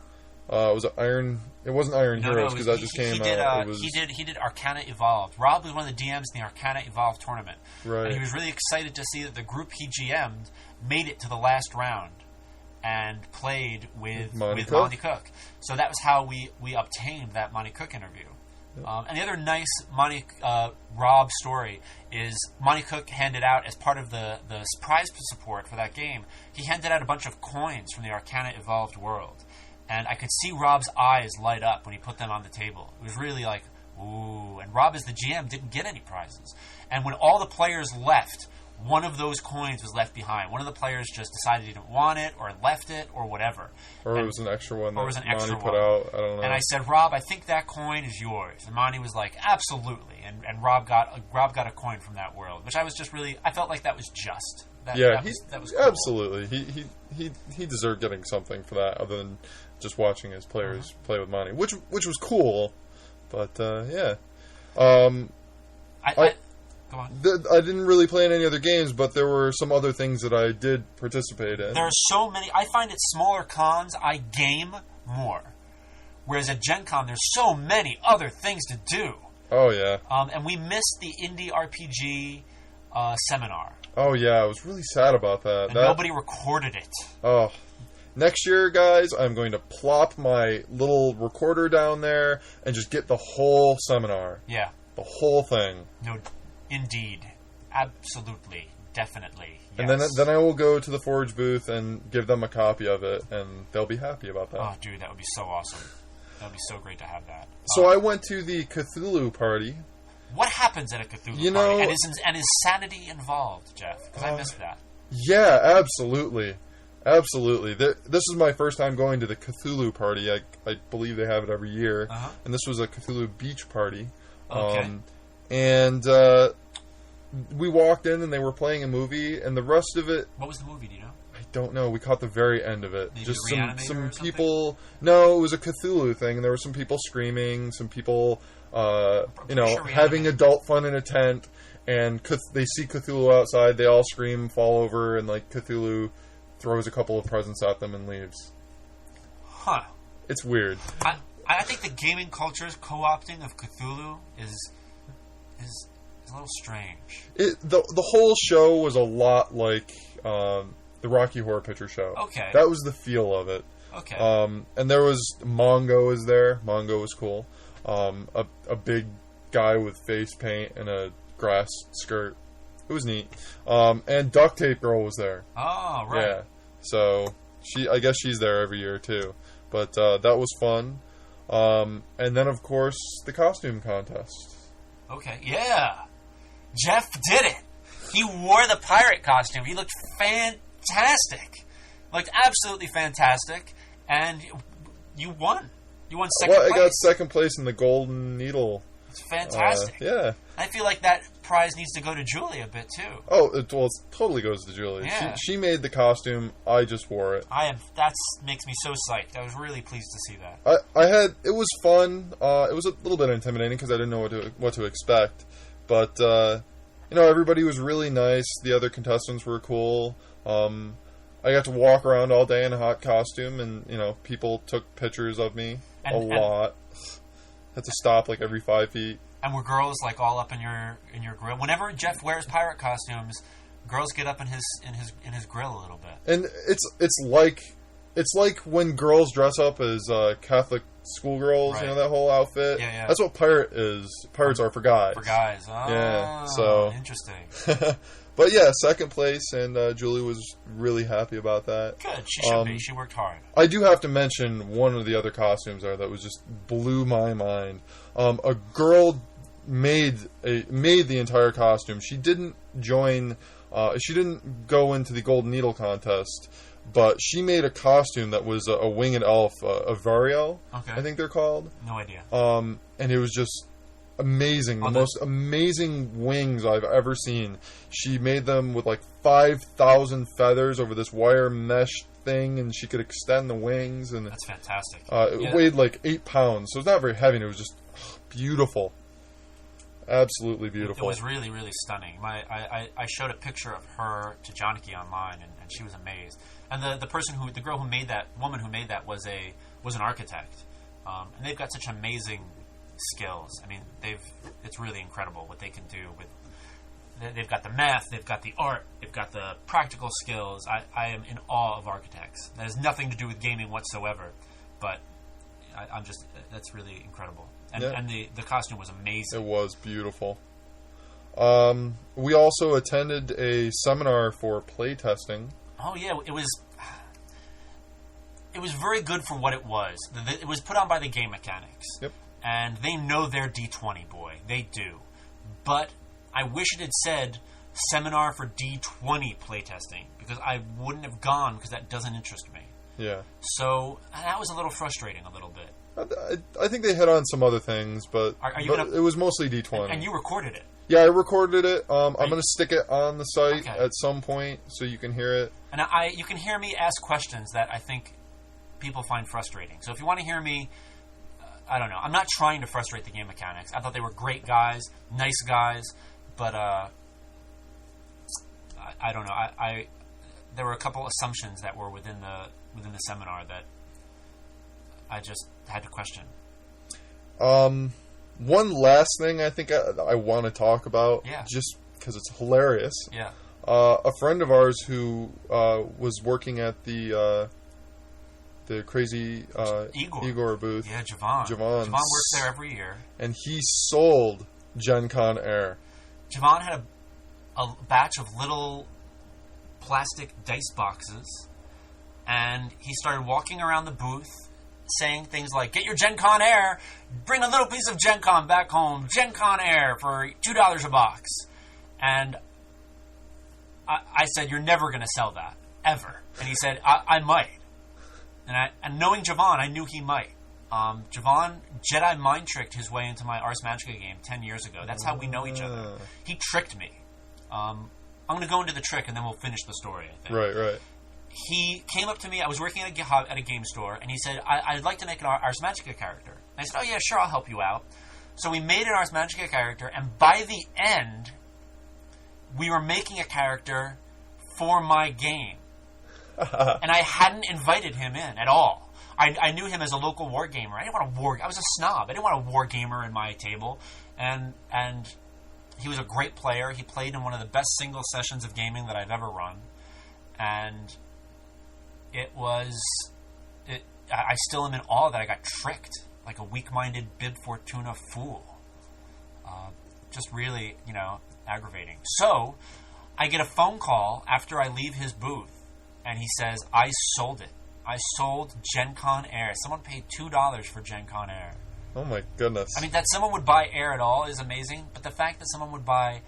Speaker 2: Was it Iron? It wasn't Iron Heroes because that just came out.
Speaker 3: He did Arcana Evolved. Rob was one of the DMs in the Arcana Evolved tournament,
Speaker 2: right? And
Speaker 3: he was really excited to see that the group he GM'd made it to the last round and played with Monty Cook. So that was how we obtained that Monty Cook interview. Yep. And the other nice Rob story is Monty Cook handed out, as part of the prize support for that game, he handed out a bunch of coins from the Arcana Evolved world. And I could see Rob's eyes light up when he put them on the table. It was really like, ooh. And Rob, as the GM, didn't get any prizes. And when all the players left, one of those coins was left behind. One of the players just decided he didn't want it, or left it, or whatever.
Speaker 2: Or it was an extra one that Monty put
Speaker 3: one.
Speaker 2: out. I don't know.
Speaker 3: And I said, Rob, I think that coin is yours. And Monty was like, absolutely. And Rob got a coin from that world, which I was just really, I felt like that was just. That was cool.
Speaker 2: Absolutely. He deserved getting something for that, other than just watching his players play with Monty, which was cool. But yeah. Go on. I didn't really play in any other games, but there were some other things that I did participate in.
Speaker 3: There are so many. I find at smaller cons, I game more. Whereas at GenCon, there's so many other things to do.
Speaker 2: Oh, yeah.
Speaker 3: And we missed the indie RPG seminar.
Speaker 2: Oh, yeah. I was really sad about that.
Speaker 3: And nobody recorded it.
Speaker 2: Oh. Next year, guys, I'm going to plop my little recorder down there and just get the whole seminar.
Speaker 3: Yeah.
Speaker 2: The whole thing.
Speaker 3: No, indeed. Absolutely. Definitely. Yes.
Speaker 2: And then I will go to the Forge booth and give them a copy of it, and they'll be happy about that.
Speaker 3: Oh, dude, that would be so awesome. That would be so great to have that.
Speaker 2: So I went to the Cthulhu party.
Speaker 3: What happens at a Cthulhu party? And is sanity involved, Jeff? Because I missed that.
Speaker 2: Yeah, absolutely. Absolutely. This is my first time going to the Cthulhu party. I believe they have it every year. And this was a Cthulhu beach party.
Speaker 3: Okay.
Speaker 2: And we walked in and they were playing a movie, and the rest of it...
Speaker 3: What was the movie, do you know?
Speaker 2: I don't know. We caught the very end of it.
Speaker 3: Maybe
Speaker 2: just some
Speaker 3: people...
Speaker 2: No, it was a Cthulhu thing, and there were some people screaming, some people, having adult fun in a tent, and they see Cthulhu outside, they all scream, fall over, and like Cthulhu throws a couple of presents at them and leaves.
Speaker 3: Huh.
Speaker 2: It's weird.
Speaker 3: I think the gaming culture's co-opting of Cthulhu is a little strange.
Speaker 2: The whole show was a lot like the Rocky Horror Picture Show.
Speaker 3: Okay.
Speaker 2: That was the feel of it.
Speaker 3: Okay.
Speaker 2: And there was Mongo was there. Mongo was cool. A big guy with face paint and a grass skirt. It was neat. And Duct Tape Girl was there.
Speaker 3: Oh, right.
Speaker 2: Yeah. So I guess she's there every year too. But that was fun. And then of course the costume contest.
Speaker 3: Okay. Yeah. Jeff did it. He wore the pirate costume. He looked fantastic. Looked absolutely fantastic. And you won. You won second place.
Speaker 2: I got second place in the Golden Needle.
Speaker 3: It's fantastic.
Speaker 2: Yeah.
Speaker 3: I feel like that prize needs to go to Julie a bit, too.
Speaker 2: Oh, it totally goes to Julie.
Speaker 3: Yeah.
Speaker 2: She made the costume. I just wore it.
Speaker 3: That makes me so psyched. I was really pleased to see that.
Speaker 2: It was fun. It was a little bit intimidating because I didn't know what to expect. But, everybody was really nice. The other contestants were cool. I got to walk around all day in a hot costume, and, people took pictures of me a lot. Had to stop like every 5 feet.
Speaker 3: And were girls like all up in your grill? Whenever Jeff wears pirate costumes, girls get up in his grill a little bit.
Speaker 2: And it's like when girls dress up as Catholic schoolgirls,
Speaker 3: right.
Speaker 2: That whole outfit.
Speaker 3: Yeah.
Speaker 2: That's what pirate is. Pirates are for guys.
Speaker 3: For guys. Oh,
Speaker 2: yeah. So
Speaker 3: interesting.
Speaker 2: But yeah, second place, and Julie was really happy about that.
Speaker 3: Good, she should be. She worked hard.
Speaker 2: I do have to mention one of the other costumes there that was just blew my mind. A girl made the entire costume. She didn't join. She didn't go into the Golden Needle contest, but she made a costume that was a winged elf, a Variel,
Speaker 3: okay.
Speaker 2: I think they're called.
Speaker 3: No idea.
Speaker 2: And it was just amazing. The most amazing wings I've ever seen. She made them with like 5,000 feathers over this wire mesh thing, and she could extend the wings. And
Speaker 3: that's fantastic.
Speaker 2: It weighed like 8 pounds, so it's not very heavy, and it was just beautiful. Absolutely beautiful.
Speaker 3: It was really, really stunning. I showed a picture of her to Janaki online, and she was amazed. And the girl who made that, woman who made that was an architect, and they've got such amazing skills. I mean, it's really incredible what they can do with. They've got the math, they've got the art, they've got the practical skills. I am in awe of architects. That has nothing to do with gaming whatsoever, but that's really incredible. And the costume was amazing.
Speaker 2: It was beautiful. We also attended a seminar for playtesting.
Speaker 3: Oh yeah, it was very good for what it was. It was put on by the Game Mechanics.
Speaker 2: Yep. And
Speaker 3: they know their D20, boy. They do. But I wish it had said seminar for D20 playtesting because I wouldn't have gone because that doesn't interest me.
Speaker 2: Yeah.
Speaker 3: So that was a little frustrating, a little bit.
Speaker 2: I think they hit on some other things, but, it was mostly D20.
Speaker 3: And you recorded it.
Speaker 2: Yeah, I recorded it. I'm going to stick it on the site at some point so you can hear it.
Speaker 3: And you can hear me ask questions that I think people find frustrating. So if you want to hear me, I don't know. I'm not trying to frustrate the game mechanics. I thought they were great guys, nice guys, but I don't know. There were a couple assumptions that were within the seminar that I just had to question.
Speaker 2: One last thing I think I want to talk about, just because it's hilarious.
Speaker 3: Yeah.
Speaker 2: A friend of ours who was working at the crazy Igor booth.
Speaker 3: Yeah, Javon works there every year.
Speaker 2: And he sold GenCon Air.
Speaker 3: Javon had a batch of little plastic dice boxes, and he started walking around the booth saying things like, get your GenCon Air, bring a little piece of GenCon back home, GenCon Air for $2 a box. And I said, you're never going to sell that, ever. And he said, I might. And knowing Javon, I knew he might. Javon Jedi mind tricked his way into my Ars Magica game 10 years ago. That's how we know each other. He tricked me. I'm going to go into the trick, and then we'll finish the story, I think.
Speaker 2: Right.
Speaker 3: He came up to me. I was working at a game store, and he said, I'd like to make an Ars Magica character. And I said, oh, yeah, sure, I'll help you out. So we made an Ars Magica character, and by the end, we were making a character for my game. And I hadn't invited him in at all. I knew him as a local war gamer. I didn't want I was a snob. I didn't want a war gamer in my table. And he was a great player. He played in one of the best single sessions of gaming that I've ever run. And I still am in awe that I got tricked like a weak-minded Bib Fortuna fool. Just really, aggravating. So, I get a phone call after I leave his booth, and he says, I sold it. I sold GenCon Air. Someone paid $2 for GenCon Air.
Speaker 2: Oh my goodness.
Speaker 3: I mean, that someone would buy Air at all is amazing, but the fact that someone would buy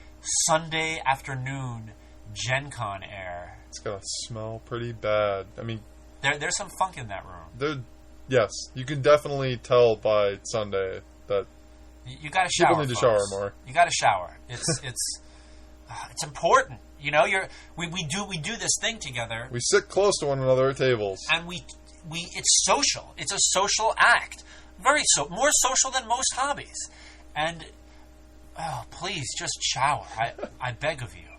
Speaker 3: Sunday afternoon GenCon Air...
Speaker 2: It's going to smell pretty bad. I mean...
Speaker 3: There's some funk in that room.
Speaker 2: Yes, you can definitely tell by Sunday that...
Speaker 3: You got to shower,
Speaker 2: people need to shower more.
Speaker 3: You got to shower. It's important. We do this thing together.
Speaker 2: We sit close to one another at tables,
Speaker 3: and it's social. It's a social act, more social than most hobbies. And please just shower. I beg of you.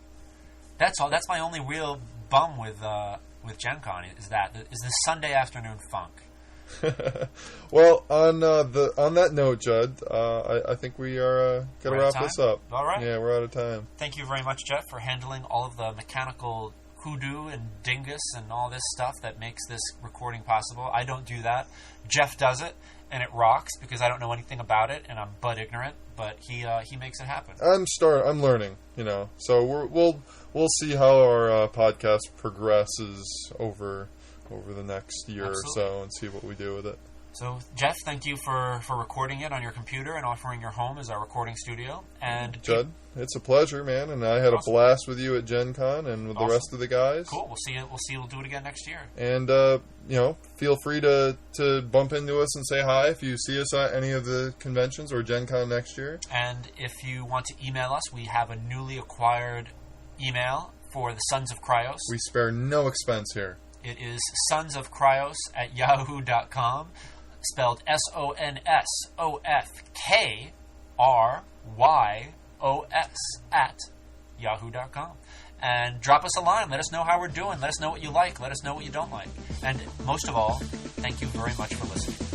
Speaker 3: That's all. That's my only real bum with GenCon is the Sunday afternoon funk.
Speaker 2: Well, on that note, Judd, I think we are going to wrap this up.
Speaker 3: All right.
Speaker 2: Yeah, we're out of time.
Speaker 3: Thank you very much, Jeff, for handling all of the mechanical hoodoo and dingus and all this stuff that makes this recording possible. I don't do that. Jeff does it, and it rocks because I don't know anything about it, and I'm butt ignorant. But he makes it happen.
Speaker 2: I'm learning, So we'll see how our podcast progresses over the next year or so and see what we do with it.
Speaker 3: So, Jeff, thank you for recording it on your computer and offering your home as our recording studio. And
Speaker 2: Judd, it's a pleasure, man, and I had a blast with you at Gen Con and with the rest of the guys.
Speaker 3: Cool. We'll do it again next year.
Speaker 2: And feel free to bump into us and say hi if you see us at any of the conventions or Gen Con next year.
Speaker 3: And if you want to email us, we have a newly acquired email for the Sons of Kryos.
Speaker 2: We spare no expense here.
Speaker 3: It is sonsofkryos@yahoo.com, spelled SONSOFKRYOS@yahoo.com. And drop us a line. Let us know how we're doing. Let us know what you like. Let us know what you don't like. And most of all, thank you very much for listening.